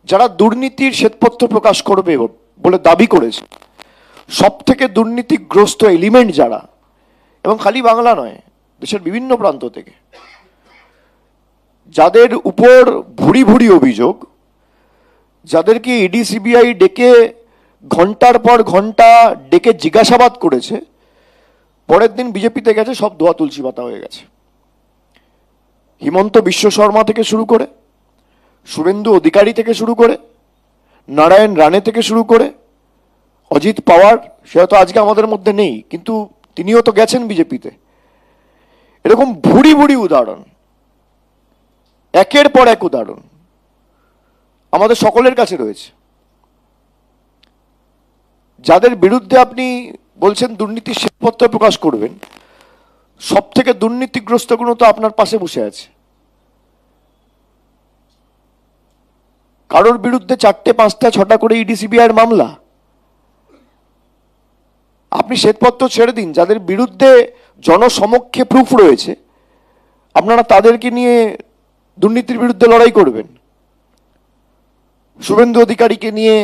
যারা দুর্নীতির শ্বেতপত্র প্রকাশ করবে বলে দাবি করেছে, সব থেকে দুর্নীতিগ্রস্ত এলিমেন্ট যারা, এবং খালি বাংলা নয়, দেশের বিভিন্ন প্রান্ত থেকে, যাদের উপর ভুরি ভুরি অভিযোগ, যাদেরকে ইডি সিবিআই ডেকে ঘন্টার পর ঘন্টা ডেকে জিজ্ঞাসাবাদ করেছে, পরের দিন বিজেপিতে গেছে, সব দোয়া তুলসী পাতা হয়ে গেছে। হিমন্ত বিশ্ব শর্মা থেকে শুরু করে, শুভেন্দু অধিকারী থেকে শুরু করে, নারায়ণ রানে থেকে শুরু করে, অজিত পাওয়ার, সে হয়তো আজকে আমাদের মধ্যে নেই, কিন্তু তিনিও তো গেছেন বিজেপিতে। এরকম ভুরি ভুরি উদাহরণ, একের পর এক উদাহরণ আমাদের সকলের কাছে রয়েছে। যাদের বিরুদ্ধে আপনি বলছেন দুর্নীতির শ্বেতপত্র প্রকাশ করবেন, সব থেকে দুর্নীতিগ্রস্তগুলো তো আপনার পাশে বসে আছে। কারোর বিরুদ্ধে 4টে 5টা 6টা করে ইডি সিবিআইয়ের মামলা। আপনি শ্বেতপত্র ছেড়ে দিন, যাদের বিরুদ্ধে জনসমক্ষে প্রুফ রয়েছে, আপনারা তাদেরকে নিয়ে দুর্নীতির বিরুদ্ধে লড়াই করবেন। শুভেন্দু অধিকারীকে নিয়ে,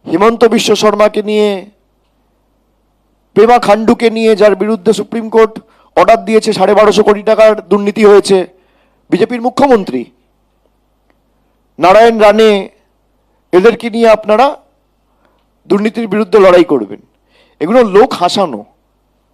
হিমন্ত বিশ্ব শর্মাকে নিয়ে, পেমা খান্ডুকে নিয়ে, যার বিরুদ্ধে সুপ্রিম কোর্ট অর্ডার দিয়েছে 1250 কোটি টাকার দুর্নীতি হয়েছে, বিজেপির মুখ্যমন্ত্রী নারায়ণ রানে, এদেরকে নিয়ে আপনারা দুর্নীতির বিরুদ্ধে লড়াই করবেন। এগুলো লোক হাসানো।